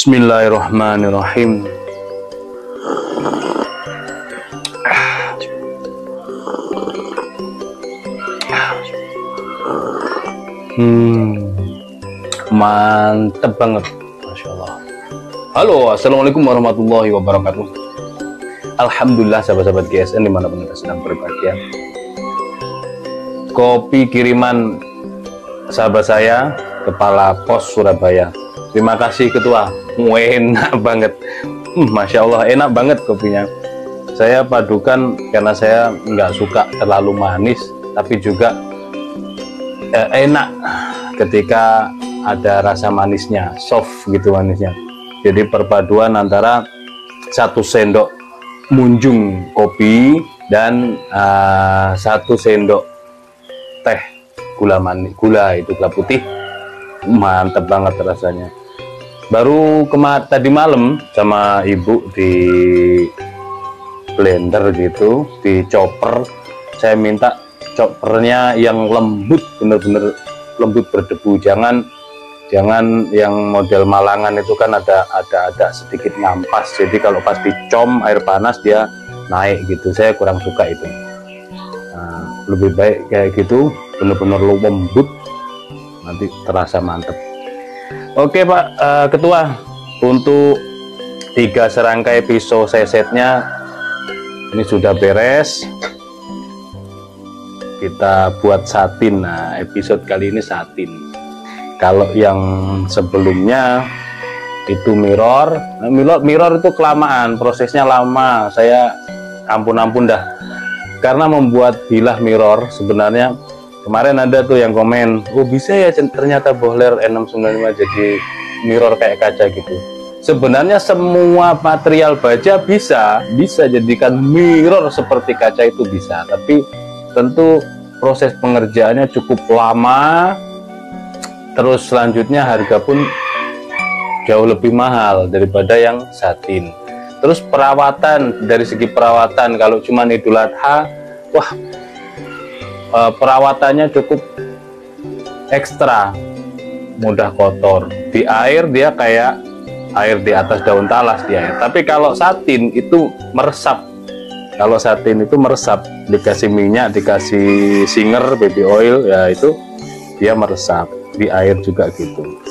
Bismillahirrahmanirrahim. Mantep banget, Masya Allah. Halo, assalamualaikum warahmatullahi wabarakatuh. Alhamdulillah sahabat-sahabat GSN dimanapun kita sedang berbahagia. Kopi kiriman sahabat saya, Kepala Pos Surabaya. Terima kasih Ketua, enak banget. Masya Allah, enak banget kopinya. Saya padukan karena saya nggak suka terlalu manis, tapi juga enak ketika ada rasa manisnya, soft gitu manisnya. Jadi perpaduan antara 1 sendok munjung kopi dan 1 sendok teh gula manis, gula putih, mantep banget rasanya. Baru tadi malam sama ibu di blender gitu, di chopper. Saya minta choppernya yang lembut, bener-bener lembut berdebu, jangan yang model Malangan itu kan ada sedikit ngampas, jadi kalau pas dicom air panas dia naik gitu, saya kurang suka itu. Nah, lebih baik kayak gitu, bener-bener lembut, nanti terasa mantep. Oke Pak Ketua, untuk 3 serangkai pisau sesetnya ini sudah beres. Kita buat satin. Nah, episode kali ini satin. Kalau yang sebelumnya itu mirror. Nah, mirror itu kelamaan, prosesnya lama. Saya ampun dah. Karena membuat bilah mirror sebenarnya kemarin ada tuh yang komen, oh bisa ya ternyata bohler N695 jadi mirror kayak kaca gitu. Sebenarnya semua material baja bisa jadikan mirror seperti kaca itu bisa, tapi tentu proses pengerjaannya cukup lama, terus selanjutnya harga pun jauh lebih mahal daripada yang satin. Terus perawatan, dari segi perawatan kalau cuma Idul Adha, wah perawatannya cukup ekstra, mudah kotor. Di air dia kayak air di atas daun talas di air, tapi kalau satin itu meresap. Kalau satin itu meresap, dikasih minyak, dikasih singer, baby oil, ya itu dia meresap. Di air juga gitu.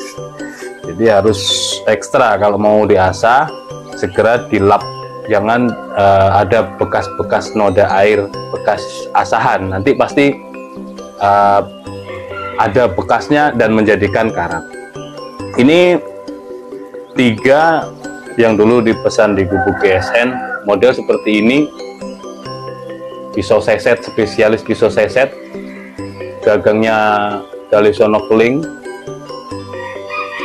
Jadi harus ekstra kalau mau diasah, segera dilap. Jangan ada bekas-bekas noda air, bekas asahan, nanti pasti ada bekasnya dan menjadikan karat. Ini 3 yang dulu dipesan di Gubuk GSN, model seperti ini. Pisau seset, spesialis pisau seset, gagangnya Dalisono Keling,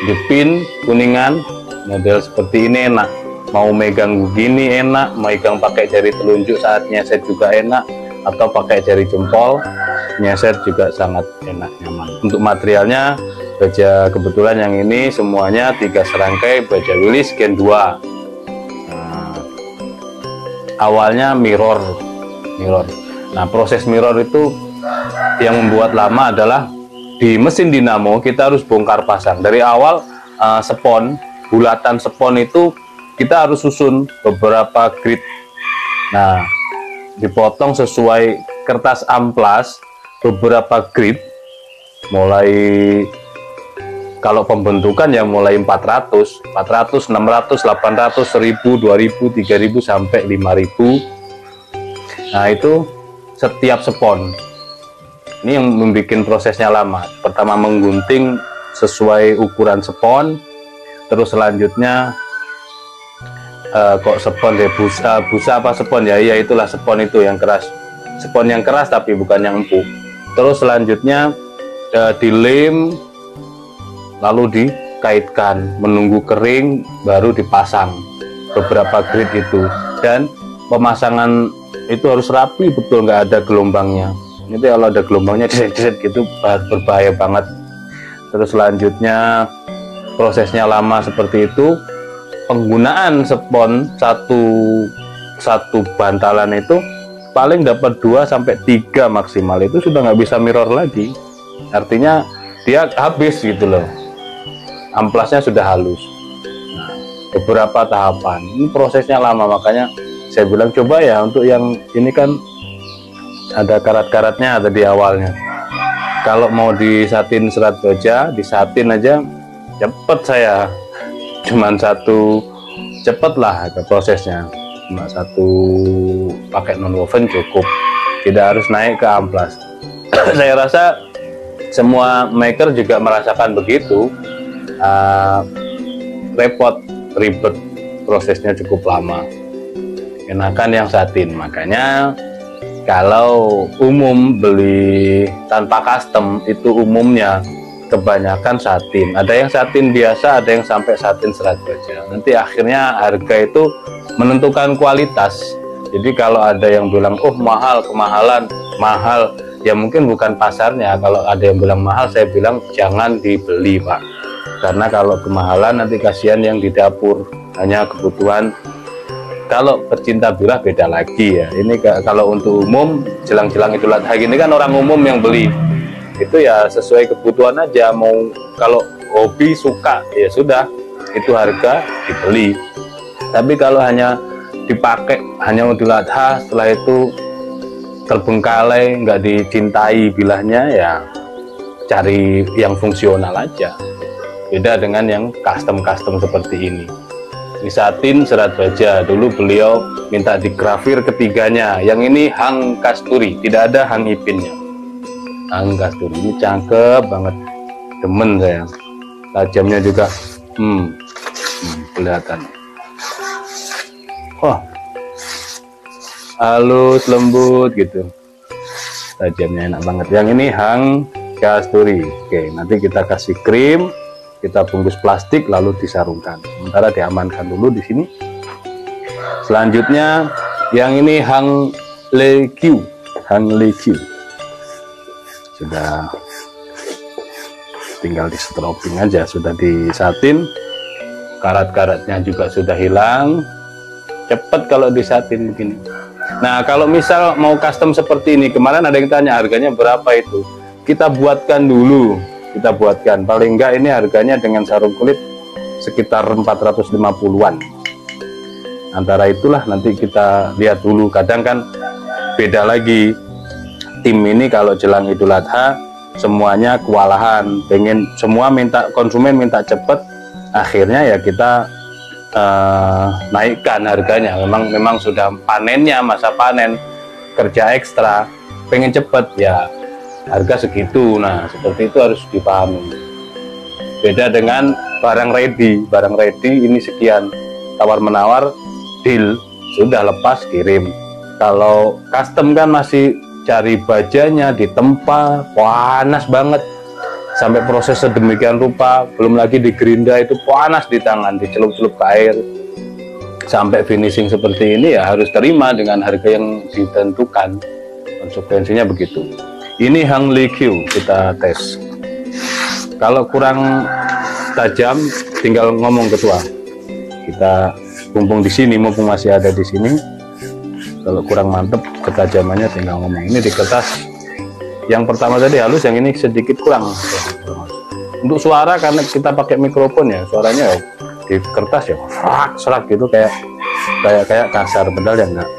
Jepin Kuningan, model seperti ini enak. Mau megang begini enak, megang pakai jari telunjuk saat nyeset juga enak, atau pakai jari jempol nyeset juga sangat enak, nyaman. Untuk materialnya baja kebetulan yang ini semuanya 3 serangkai baja Willis Gen 2. Nah, awalnya mirror. Nah, proses mirror itu yang membuat lama adalah di mesin dinamo kita harus bongkar pasang dari awal. Spon, bulatan spon itu kita harus susun beberapa grid. Nah, dipotong sesuai kertas amplas beberapa grid, mulai kalau pembentukan ya mulai 400, 600, 800, 1000, 2000, 3000 sampai 5000. Nah, itu setiap spon. Ini yang membuat prosesnya lama. Pertama menggunting sesuai ukuran spon, terus selanjutnya kok spon ya, busa apa spon ya, iya itulah spon itu yang keras, spon yang keras tapi bukan yang empuk. Terus selanjutnya dilem, lalu dikaitkan, menunggu kering baru dipasang beberapa grid itu. Dan pemasangan itu harus rapi betul, nggak ada gelombangnya. Itu kalau ada gelombangnya deset gitu berbahaya banget. Terus selanjutnya prosesnya lama seperti itu. Penggunaan spon satu bantalan itu paling dapat 2 sampai 3 maksimal, itu sudah nggak bisa mirror lagi. Artinya dia habis gitu loh, amplasnya sudah halus. Nah, beberapa tahapan. Ini prosesnya lama, makanya saya bilang coba ya untuk yang ini kan ada karat-karatnya, ada di awalnya. Kalau mau disatin serat baja, disatin aja cepet saya, cuman satu, cepet lah ke prosesnya, cuma satu pakai non-woven cukup, tidak harus naik ke amplas. Saya rasa semua maker juga merasakan begitu, repot, ribet, prosesnya cukup lama, enakan yang satin. Makanya kalau umum beli tanpa custom itu umumnya kebanyakan satin. Ada yang satin biasa, ada yang sampai satin serat baja. Nanti akhirnya harga itu menentukan kualitas. Jadi kalau ada yang bilang oh mahal, kemahalan, mahal, ya mungkin bukan pasarnya. Kalau ada yang bilang mahal, saya bilang jangan dibeli, Pak. Karena kalau kemahalan nanti kasihan yang di dapur, hanya kebutuhan. Kalau pecinta birah beda lagi ya. Ini kalau untuk umum jelang-jelang Idul Adha gini kan orang umum yang beli itu ya sesuai kebutuhan aja. Mau kalau hobi suka ya sudah, itu harga dibeli. Tapi kalau hanya dipakai hanya Idul Adha, setelah itu terbengkalai, nggak dicintai bilahnya, ya cari yang fungsional aja. Beda dengan yang custom seperti ini. Ini satin serat baja, dulu beliau minta digrafir ketiganya. Yang ini hang kasturi, tidak ada hang ipinnya. Hang kasturi ini cakep banget, demen saya. Tajamnya juga kelihatan. Wah, halus lembut gitu, tajamnya enak banget. Yang ini hang kasturi. Oke, nanti kita kasih krim, kita bungkus plastik lalu disarungkan. Sementara diamankan dulu di sini. Selanjutnya yang ini hang lekiu, sudah tinggal di stroping aja, sudah disatin, karat-karatnya juga sudah hilang. Cepet kalau disatin begini. Nah kalau misal mau custom seperti ini, kemarin ada yang tanya harganya berapa itu, kita buatkan dulu. Kita buatkan, paling enggak ini harganya dengan sarung kulit sekitar 450-an. Antara itulah nanti kita lihat dulu. Kadang kan beda lagi, tim ini kalau jelang Idul Adha semuanya kewalahan, pengen semua konsumen minta cepet, akhirnya ya kita naikkan harganya. Memang sudah panennya, masa panen, kerja ekstra, pengen cepet ya harga segitu. Nah seperti itu harus dipahami. Beda dengan barang ready ini sekian, tawar menawar, deal, sudah lepas kirim. Kalau custom kan masih cari bajanya, ditempa, panas banget, sampai proses sedemikian rupa, belum lagi digerinda itu panas di tangan, dicelup-celup ke air, sampai finishing seperti ini ya harus terima dengan harga yang ditentukan. Konsekuensinya begitu. Ini hang lekiu, kita tes. Kalau kurang tajam tinggal ngomong ketua, kita mumpung di sini, mumpung masih ada di sini. Kalau kurang mantep ketajamannya tinggal ngomong. Ini di kertas yang pertama tadi halus, yang ini sedikit kurang. Untuk suara karena kita pakai mikrofon ya, suaranya ya di kertas ya serak gitu, kayak kasar, padahal ya enggak.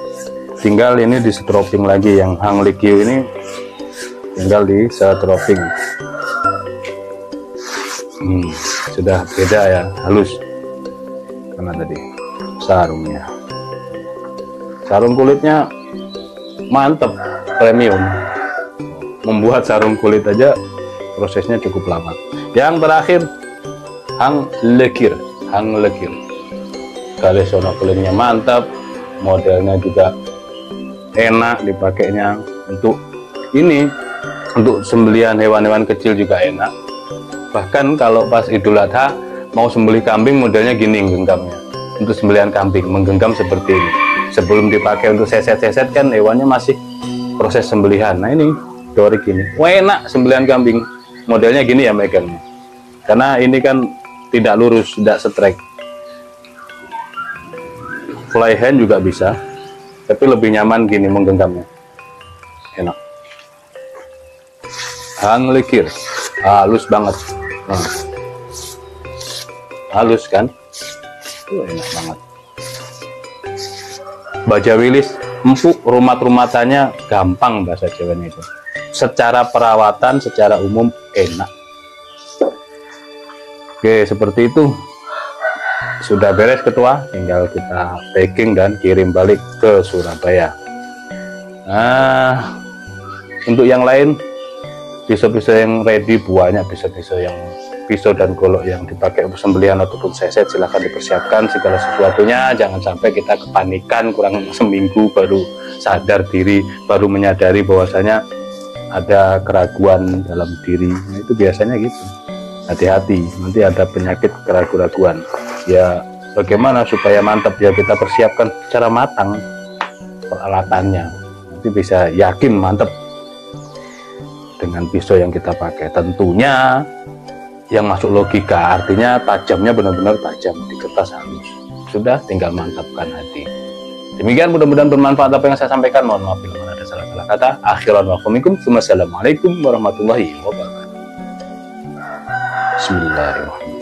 Tinggal ini di stroping lagi, yang hang lekiu ini tinggal di stroping. Sudah beda ya, halus karena tadi sarungnya, sarung kulitnya mantep, premium. Membuat sarung kulit aja prosesnya cukup lama. Yang terakhir hang lekir, galesono kulitnya mantap, modelnya juga enak dipakainya. Untuk ini, untuk sembelihan hewan-hewan kecil juga enak. Bahkan kalau pas Idul Adha mau sembelih kambing, modelnya gini genggamnya. Untuk sembelihan kambing menggenggam seperti ini. Sebelum dipakai untuk seset-seset kan hewannya masih proses sembelihan. Nah ini dorik ini, wah enak sembelihan kambing, modelnya gini ya megangnya. Karena ini kan tidak lurus, tidak setrek. Fly hand juga bisa, tapi lebih nyaman gini menggenggamnya. Enak. Hang lekir, halus banget. Halus kan? Enak banget. Baja wilis empuk, rumat-rumatannya gampang bahasa Jawanya itu. Secara perawatan, secara umum enak. Oke, seperti itu. Sudah beres Ketua, tinggal kita packing dan kirim balik ke Surabaya. Nah, untuk yang lain, pisau-pisau yang ready, banyak pisau-pisau yang pisau dan golok yang dipakai untuk sembelihan ataupun seset, silahkan dipersiapkan segala sesuatunya. Jangan sampai kita kepanikan kurang seminggu baru sadar diri, baru menyadari bahwasanya ada keraguan dalam diri. Nah, itu biasanya gitu. Hati-hati, nanti ada penyakit keraguan-keraguan. Ya, bagaimana supaya mantap, ya kita persiapkan secara matang peralatannya, nanti bisa yakin mantap dengan pisau yang kita pakai. Tentunya yang masuk logika, artinya tajamnya benar-benar tajam, di kertas halus. Sudah, tinggal mantapkan hati. Demikian, mudah-mudahan bermanfaat apa yang saya sampaikan. Mohon maaf bila ada salah-salah kata. Akhiran wa fiikum. Wassalamualaikum warahmatullahi wabarakatuh. Bismillahirrahmanirrahim.